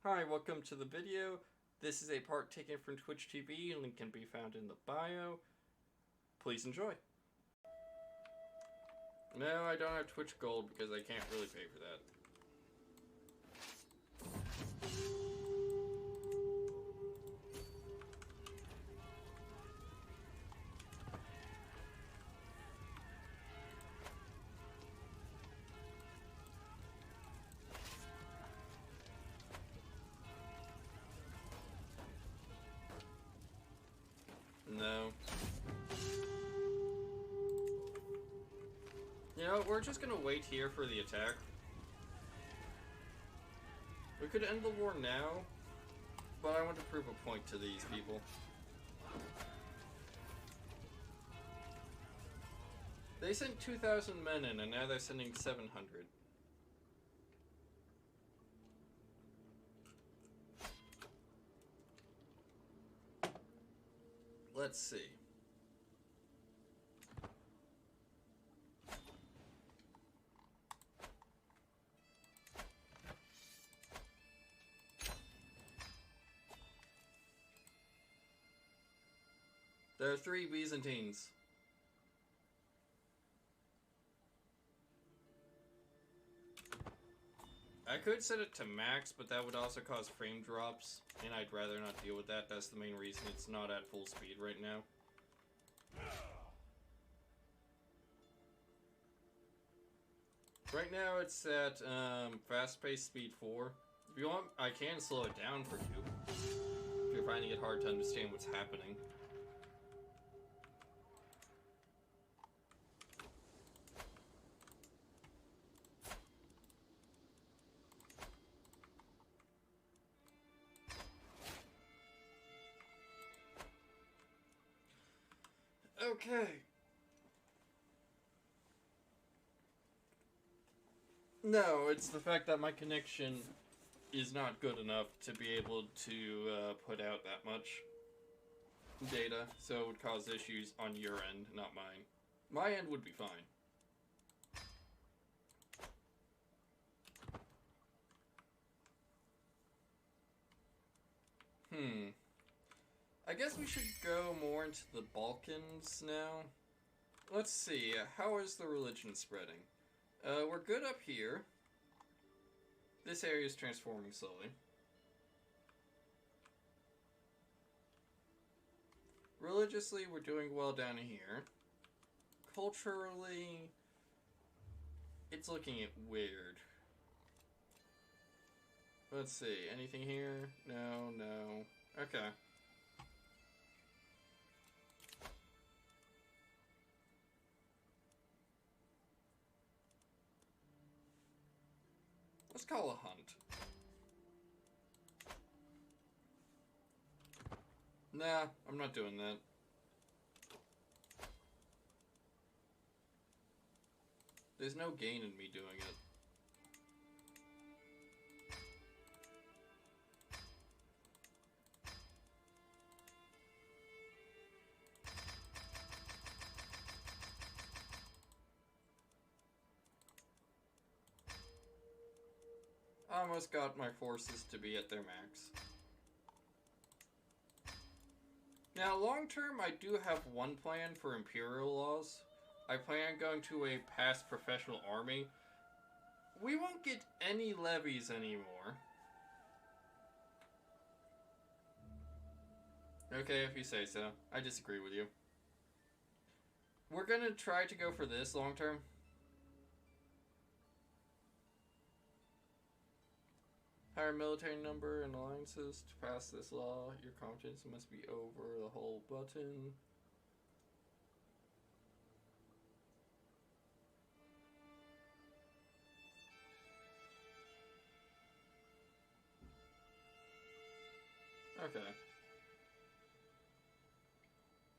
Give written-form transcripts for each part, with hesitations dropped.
Hi, welcome to the video. This is a part taken from Twitch TV. Link can be found in the bio. Please enjoy. No, I don't have Twitch Gold because I can't really pay for that. No. You know, we're just gonna wait here for the attack. We could end the war now, but I want to prove a point to these people. They sent 2,000 men in, and now they're sending 700. Let's see. There are 3 Byzantines. I could set it to max, but that would also cause frame drops, and I'd rather not deal with that. That's the main reason it's not at full speed right now. Right now it's at fast-paced speed 4. If you want, I can slow it down for you, if you're finding it hard to understand what's happening. Okay. No, it's the fact that my connection is not good enough to be able to put out that much data, so it would cause issues on your end, not mine. My end would be fine. I guess we should go more into the Balkans now. Let's see, how is the religion spreading? We're good up here. This area is transforming slowly. Religiously, we're doing well down here. Culturally, it's looking weird. Let's see, anything here? No, no. Okay. Let's call a hunt. Nah, I'm not doing that. There's no gain in me doing it. I almost got my forces to be at their max. Now, long term, I do have one plan for Imperial laws. I plan on going to a past professional army. We won't get any levies anymore. Okay, if you say so. I disagree with you. We're gonna try to go for this long term. Higher military number and alliances to pass this law. Your competence must be over the whole button. Okay.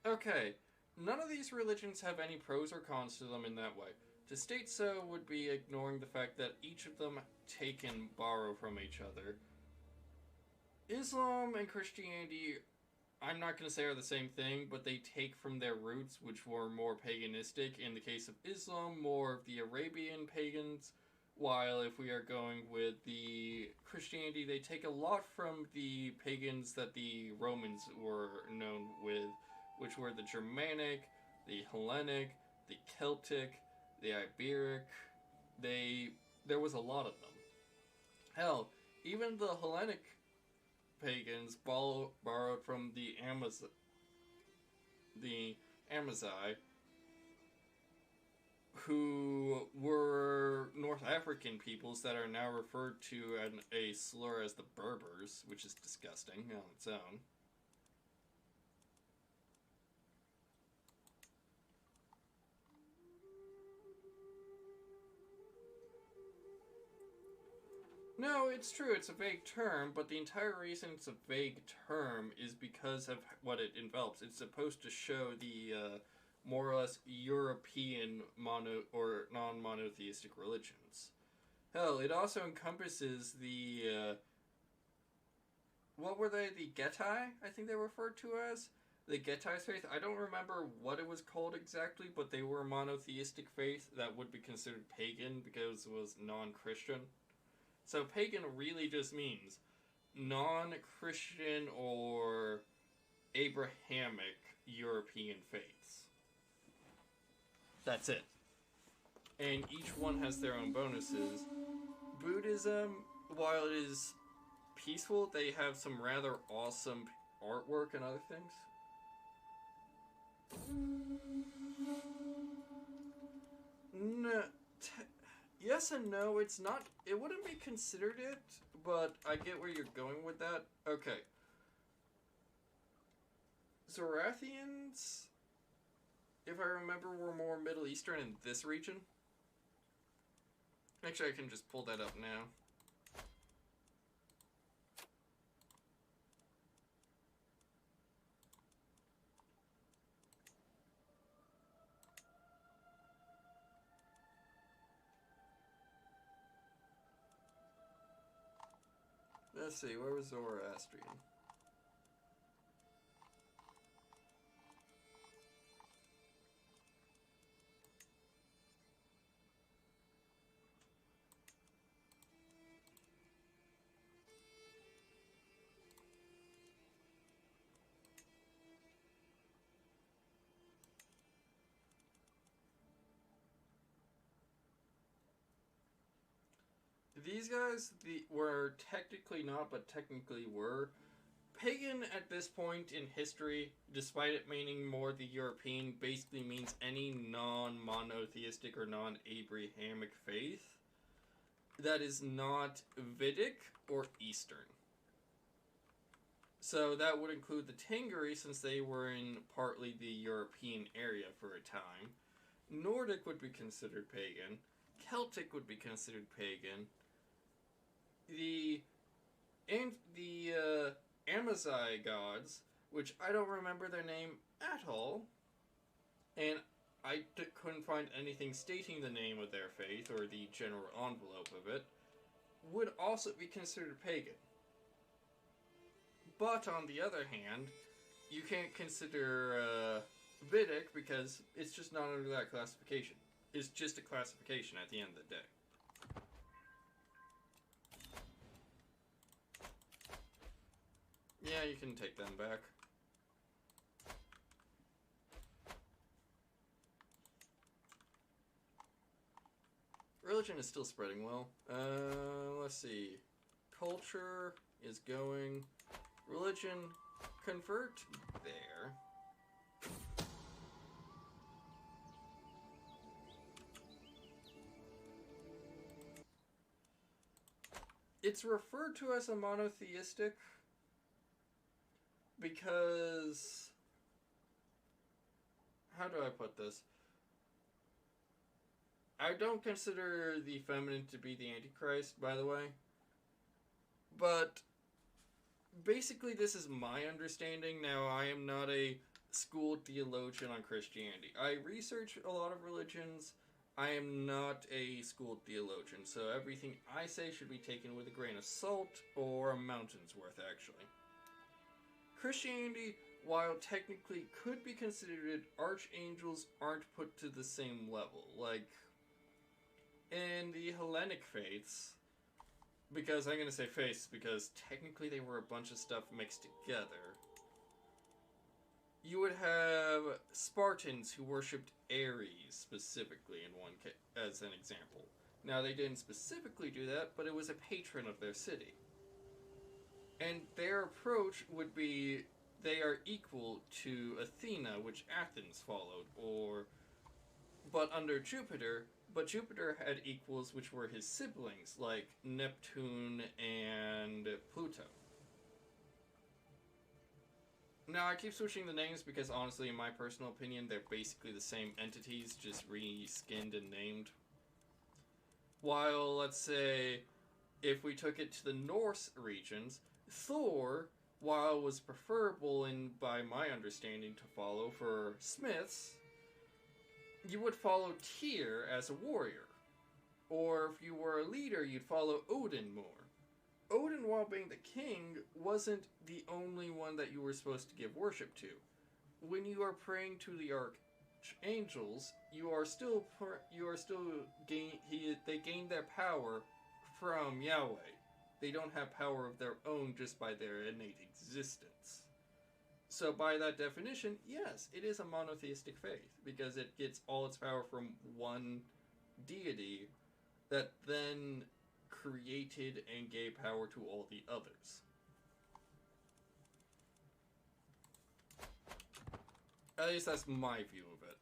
Okay. None of these religions have any pros or cons to them in that way. To state so would be ignoring the fact that each of them take and borrow from each other. Islam and Christianity, I'm not going to say are the same thing, but they take from their roots, which were more paganistic. In the case of Islam, more of the Arabian pagans, while if we are going with the Christianity, they take a lot from the pagans that the Romans were known with, which were the Germanic, the Hellenic, the Celtic, the Iberic. There was a lot of them. Hell, even the Hellenic pagans borrowed from the Amazigh, who were North African peoples that are now referred to in a slur as the Berbers, which is disgusting on its own. No, it's true, it's a vague term, but the entire reason it's a vague term is because of what it envelops. It's supposed to show the more or less European or non-monotheistic religions. Hell, it also encompasses the what were they? The Getai, I think they were referred to as the Getai faith. I don't remember what it was called exactly, but they were a monotheistic faith that would be considered pagan because it was non-Christian. So pagan really just means non-Christian or Abrahamic European faiths. That's it. And each one has their own bonuses. Buddhism, while it is peaceful, they have some rather awesome artwork and other things. No, yes and no, it's not, it wouldn't be considered it, but I get where you're going with that. Okay. Zorathians, if I remember, were more Middle Eastern in this region. Actually, I can just pull that up now. Let's see, where was Zoroastrian? These guys were technically not, but technically were. Pagan at this point in history, despite it meaning more the European, basically means any non-monotheistic or non-Abrahamic faith that is not Vedic or Eastern. So that would include the Tengri, since they were in partly the European area for a time. Nordic would be considered pagan. Celtic would be considered pagan. The Amazigh gods, which I don't remember their name at all, and I couldn't find anything stating the name of their faith or the general envelope of it, would also be considered pagan. But on the other hand, you can't consider Vedic because it's just not under that classification. It's just a classification at the end of the day. Yeah, you can take them back. Religion is still spreading well. Let's see. Culture is going. Religion, convert there. It's referred to as a monotheistic because, how do I put this? I don't consider the feminine to be the Antichrist, by the way. But basically this is my understanding. Now, I am not a schooled theologian on Christianity. I research a lot of religions. I am not a schooled theologian, so everything I say should be taken with a grain of salt, or a mountain's worth, actually. Christianity, while technically could be considered, archangels aren't put to the same level. Like, in the Hellenic faiths, because I'm gonna say faiths because technically they were a bunch of stuff mixed together. You would have Spartans who worshipped Ares specifically in one case, as an example. Now they didn't specifically do that, but it was a patron of their city. And their approach would be they are equal to Athena, which Athens followed, but under Jupiter, but Jupiter had equals which were his siblings, like Neptune and Pluto. Now, I keep switching the names because honestly, in my personal opinion, they're basically the same entities, just re-skinned and named. While, let's say, if we took it to the Norse regions, Thor, while was preferable by my understanding to follow for smiths, you would follow Tyr as a warrior. Or if you were a leader, you'd follow Odin more. Odin, while being the king, wasn't the only one that you were supposed to give worship to. When you are praying to the archangels, they gain their power from Yahweh. They don't have power of their own just by their innate existence. So by that definition, yes, it is a monotheistic faith, because it gets all its power from one deity that then created and gave power to all the others. At least that's my view of it.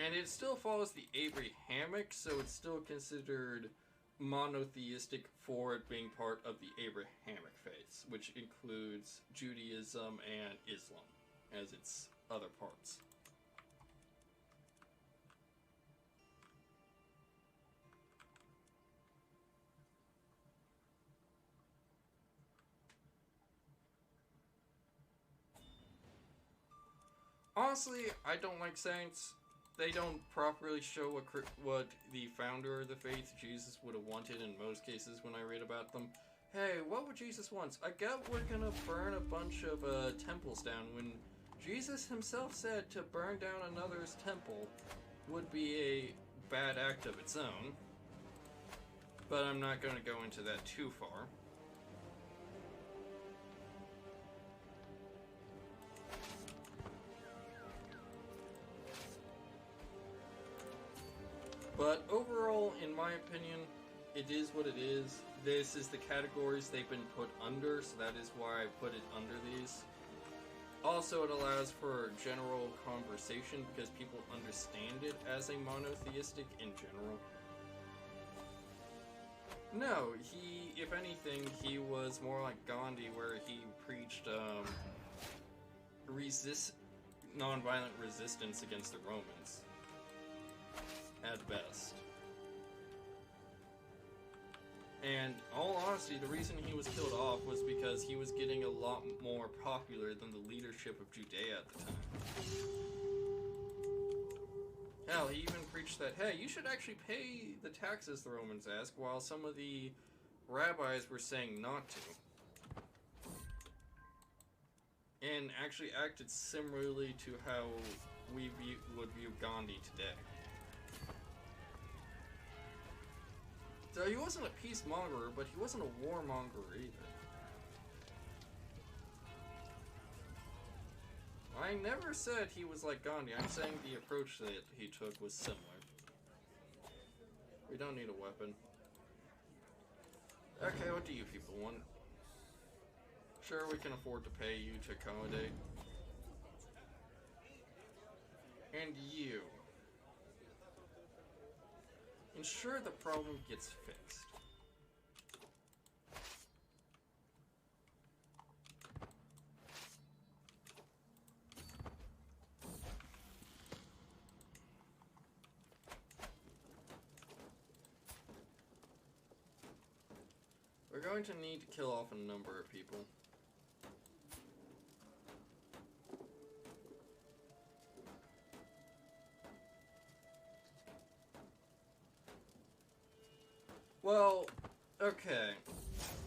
And it still follows the Abrahamic, so it's still considered monotheistic for it being part of the Abrahamic faiths, which includes Judaism and Islam as its other parts. Honestly, I don't like saints. They don't properly show what the founder of the faith, Jesus, would have wanted in most cases when I read about them. Hey, what would Jesus want? I get we're gonna burn a bunch of temples down when Jesus himself said to burn down another's temple would be a bad act of its own. But I'm not gonna go into that too far. But overall, in my opinion, it is what it is. This is the categories they've been put under, so that is why I put it under these. Also, it allows for general conversation because people understand it as a monotheistic in general. No, if anything, he was more like Gandhi, where he preached nonviolent resistance against the Romans. At best. And all honesty, the reason he was killed off was because he was getting a lot more popular than the leadership of Judea at the time. Hell, he even preached that, hey, you should actually pay the taxes, the Romans asked, while some of the rabbis were saying not to. And actually acted similarly to how we would view Gandhi today. So he wasn't a peacemonger, but he wasn't a warmonger either. I never said he was like Gandhi. I'm saying the approach that he took was similar. We don't need a weapon. Okay, what do you people want? Sure, we can afford to pay you to accommodate. And you. Ensure the problem gets fixed. We're going to need to kill off a number of people. Well, okay.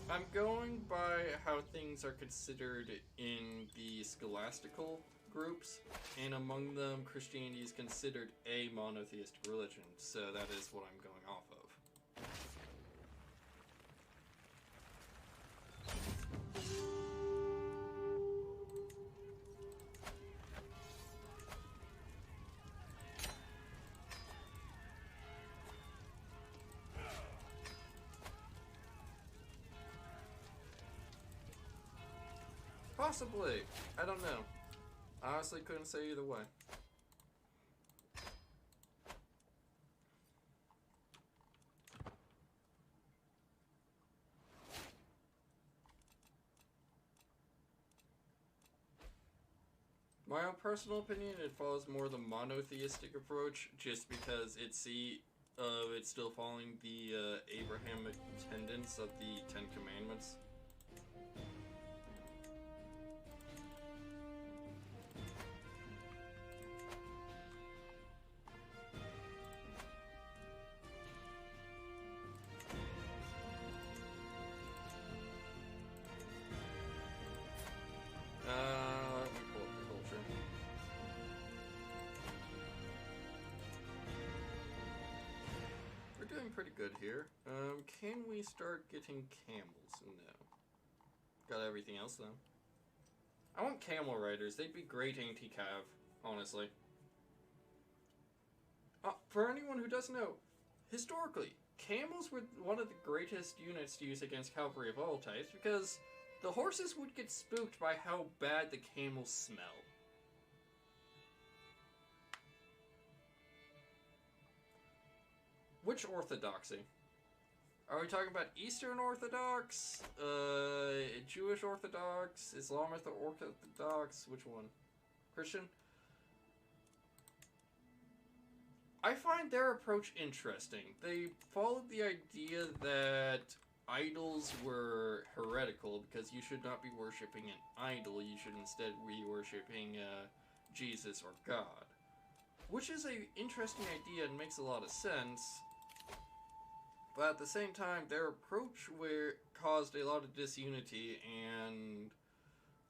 I'm going by how things are considered in the scholastical groups, and among them, Christianity is considered a monotheistic religion, so that is what I'm going off of. Possibly. I don't know. I honestly couldn't say either way. My own personal opinion, it follows more the monotheistic approach, just because it's still following the Abrahamic tenets of the Ten Commandments. Let me pull up the culture. We're doing pretty good here. Can we start getting camels? No. Got everything else though. I want camel riders. They'd be great anti-cav, honestly. For anyone who doesn't know, historically, camels were one of the greatest units to use against cavalry of all types because the horses would get spooked by how bad the camels smell. Which orthodoxy? Are we talking about Eastern Orthodox? Jewish Orthodox? Islamic Orthodox? Which one? Christian? I find their approach interesting. They followed the idea that idols were heretical because you should not be worshipping an idol. You should instead be worshipping Jesus or God. Which is an interesting idea and makes a lot of sense. But at the same time, their approach caused a lot of disunity, and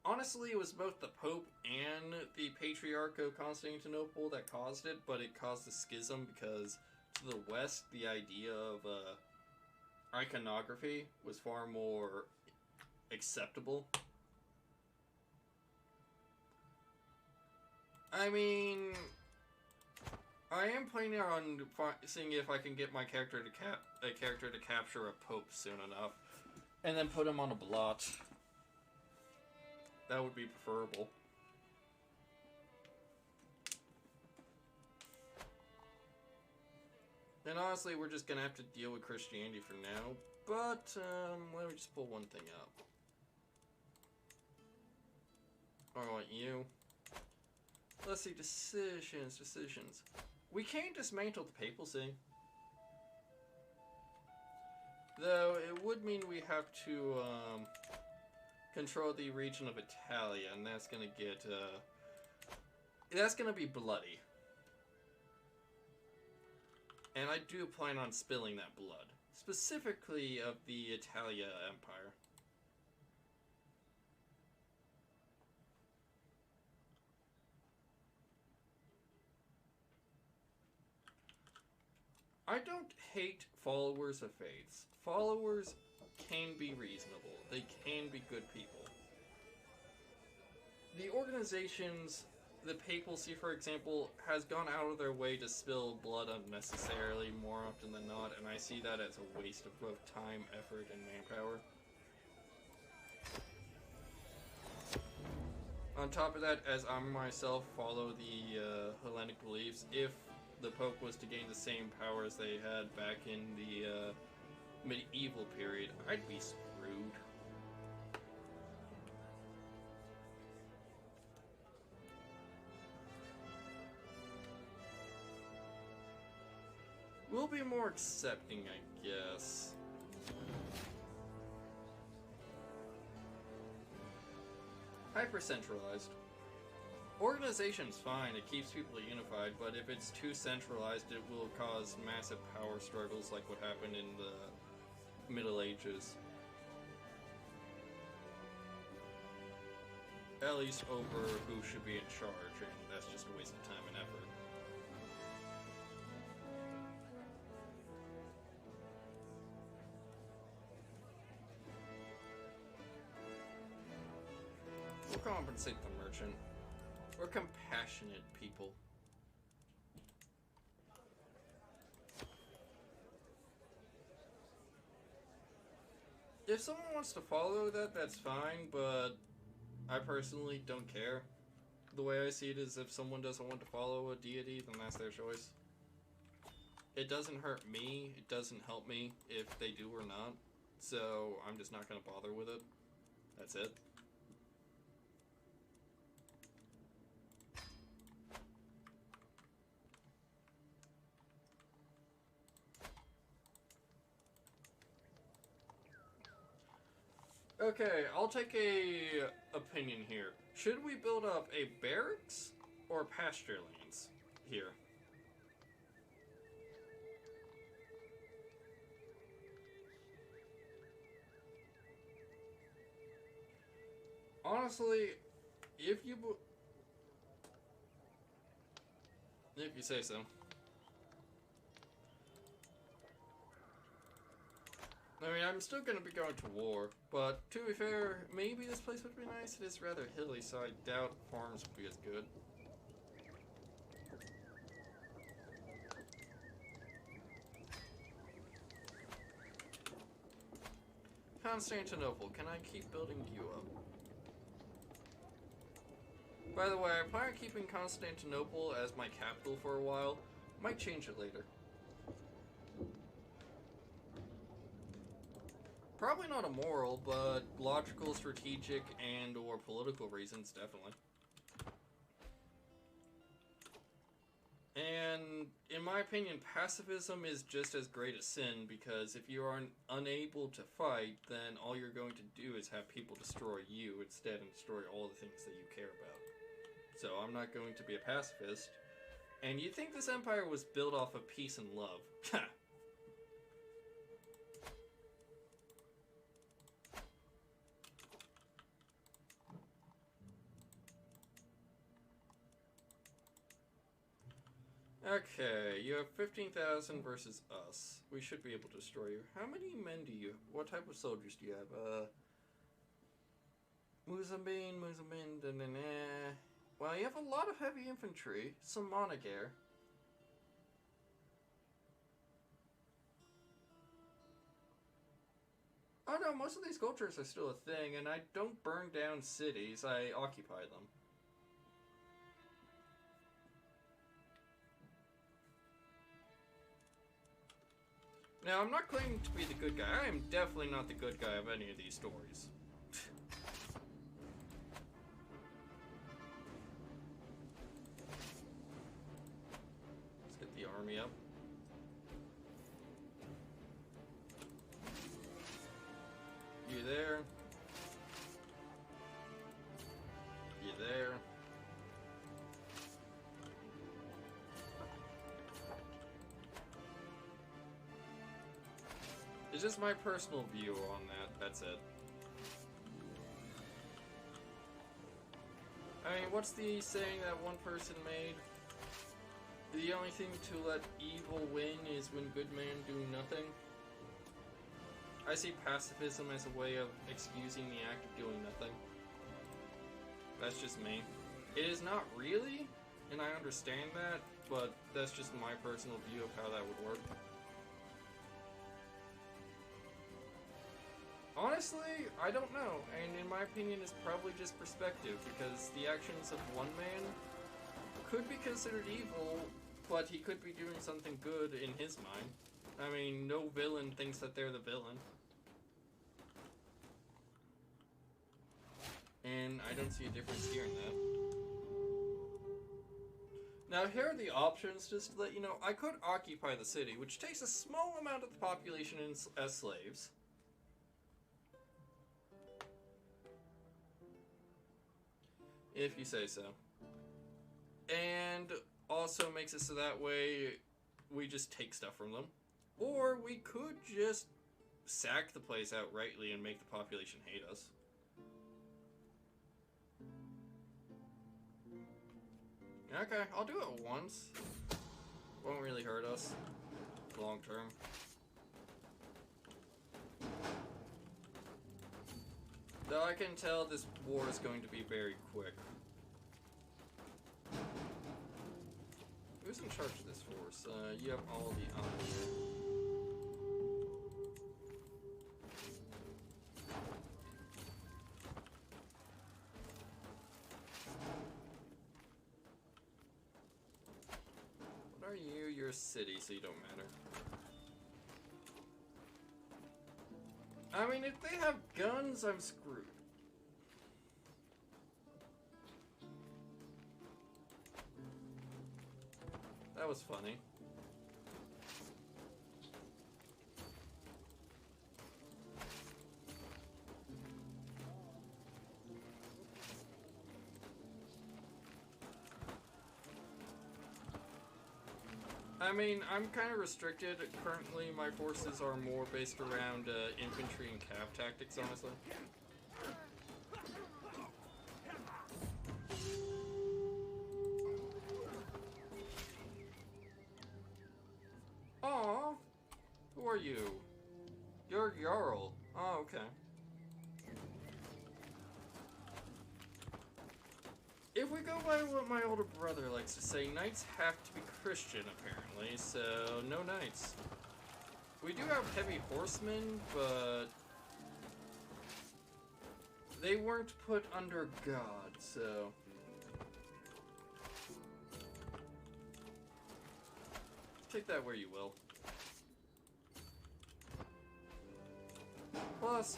honestly, it was both the Pope and the Patriarch of Constantinople that caused it, but it caused a schism because to the West, the idea of iconography was far more acceptable. I mean, I am planning on seeing if I can get my character to capture a Pope soon enough, and then put him on a blot. That would be preferable. And honestly, we're just gonna have to deal with Christianity for now. But let me just pull one thing up. I want you. Let's see, decisions. We can't dismantle the papacy. Though, it would mean we have to, control the region of Italia, and that's gonna get, that's gonna be bloody. And I do plan on spilling that blood. Specifically of the Italia Empire. I don't hate followers of faiths. Followers can be reasonable. They can be good people. The organizations, the papacy, for example, has gone out of their way to spill blood unnecessarily more often than not, and I see that as a waste of both time, effort, and manpower. On top of that, as I myself follow the Hellenic beliefs, if the Pope was to gain the same powers they had back in the medieval period, I'd be screwed. We'll be more accepting, I guess. Hyper-centralized. Organization's fine, it keeps people unified, but if it's too centralized, it will cause massive power struggles like what happened in the Middle Ages. At least over who should be in charge, and that's just a waste of time and effort. We'll compensate the merchant. We're compassionate people. If someone wants to follow that, that's fine, but I personally don't care. The way I see it is if someone doesn't want to follow a deity, then that's their choice. It doesn't hurt me, it doesn't help me if they do or not, so I'm just not going to bother with it. That's it. Okay, I'll take a opinion here. Should we build up a barracks or pasture lands here? Honestly, if you say so. I mean, I'm still going to be going to war, but to be fair, maybe this place would be nice. It is rather hilly, so I doubt farms would be as good. Constantinople, can I keep building you up? By the way, I plan on keeping Constantinople as my capital for a while. Might change it later. Probably not a moral, but logical, strategic, and or political reasons, definitely. And in my opinion, pacifism is just as great a sin, because if you are unable to fight, then all you're going to do is have people destroy you instead and destroy all the things that you care about. So I'm not going to be a pacifist. And you'd think this empire was built off of peace and love. Ha! Okay, you have 15,000 versus us. We should be able to destroy you. How many men do you have? What type of soldiers do you have? Muzambin, da-na-na. Well, you have a lot of heavy infantry. Some Monagar. Oh no, most of these cultures are still a thing, and I don't burn down cities, I occupy them. Now, I'm not claiming to be the good guy. I am definitely not the good guy of any of these stories. Let's get the army up. You there. You there. It's just my personal view on that, that's it. I mean, what's the saying that one person made? The only thing to let evil win is when good men do nothing. I see pacifism as a way of excusing the act of doing nothing. That's just me. It is not really, and I understand that, but that's just my personal view of how that would work. Honestly, I don't know, and in my opinion it's probably just perspective, because the actions of one man could be considered evil, but he could be doing something good in his mind. I mean, no villain thinks that they're the villain. And I don't see a difference here in that. Now here are the options, just to let you know. I could occupy the city, which takes a small amount of the population as slaves. If you say so. And also makes it so that way we just take stuff from them. Or we could just sack the place outrightly and make the population hate us. Okay, I'll do it once. Won't really hurt us long term. Though I can tell this war is going to be very quick. Who's in charge of this force? You have all the honors. you're a city, so you don't matter. I mean, if they have guns, I'm screwed. That was funny. I mean, I'm kind of restricted. Currently, my forces are more based around infantry and cav tactics, honestly. Aww! Who are you? You're Jarl. Oh, okay. If we go by what my older brother likes to say, knights have to be Christian, apparently, so no knights. We do have heavy horsemen, but they weren't put under God, so... Take that where you will. Plus,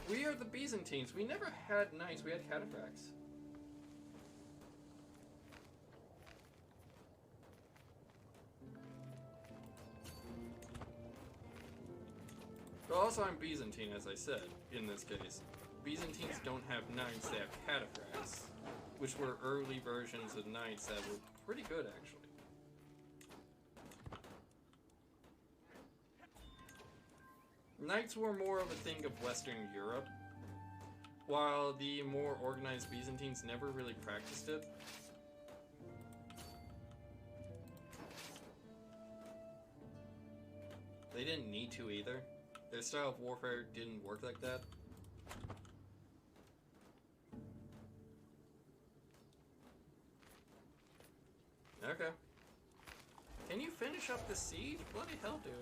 we are the Byzantines. We never had knights, we had cataphracts. But also I'm Byzantine, as I said, in this case. Byzantines don't have knights, they have cataphracts, which were early versions of knights that were pretty good, actually. Knights were more of a thing of Western Europe, while the more organized Byzantines never really practiced it. They didn't need to either. Their style of warfare didn't work like that. Okay. Can you finish up the siege? Bloody hell, dude.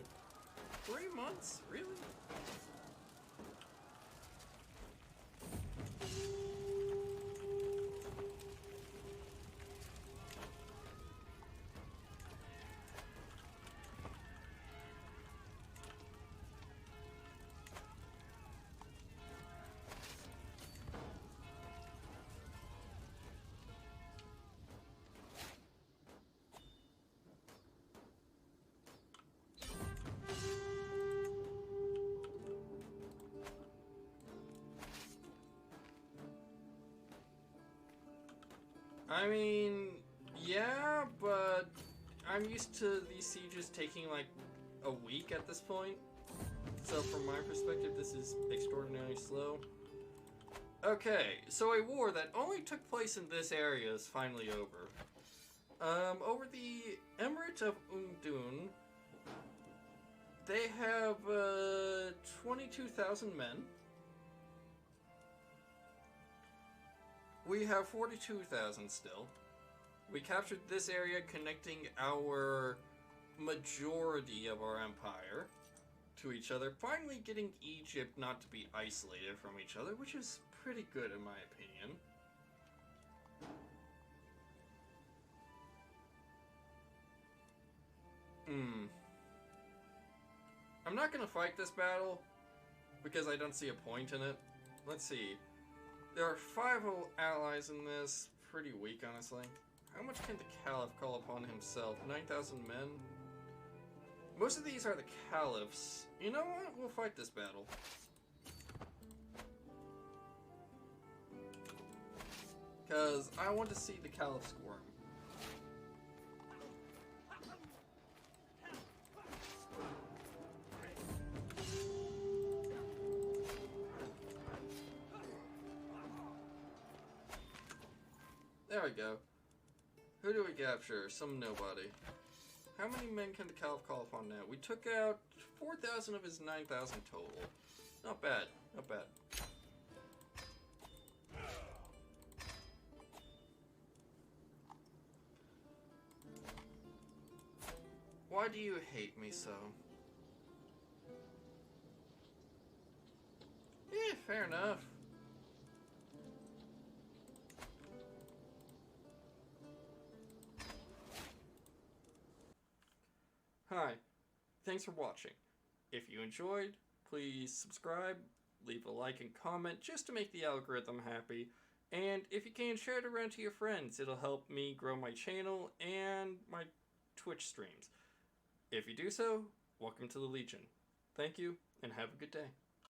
3 months? Really? I mean, yeah, but I'm used to these sieges taking like a week at this point. So from my perspective, this is extraordinarily slow. Okay, so a war that only took place in this area is finally over. Over the Emirate of Undun, they have 22,000 men. We have 42,000 still. We captured this area connecting our majority of our empire to each other, finally getting Egypt not to be isolated from each other, which is pretty good in my opinion. I'm not gonna fight this battle because I don't see a point in it. Let's see. There are 5 allies in this. Pretty weak, honestly. How much can the Caliph call upon himself? 9,000 men? Most of these are the Caliphs. You know what? We'll fight this battle. Because I want to see the Caliph squirm. There we go. Who do we capture? Some nobody. How many men can the Caliph call upon now? We took out 4,000 of his 9,000 total. Not bad. Not bad. Why do you hate me so? Yeah, fair enough. Hi, thanks for watching. If you enjoyed, please subscribe, leave a like and comment just to make the algorithm happy. And if you can, share it around to your friends. It'll help me grow my channel and my Twitch streams. If you do so, welcome to the Legion. Thank you, and have a good day.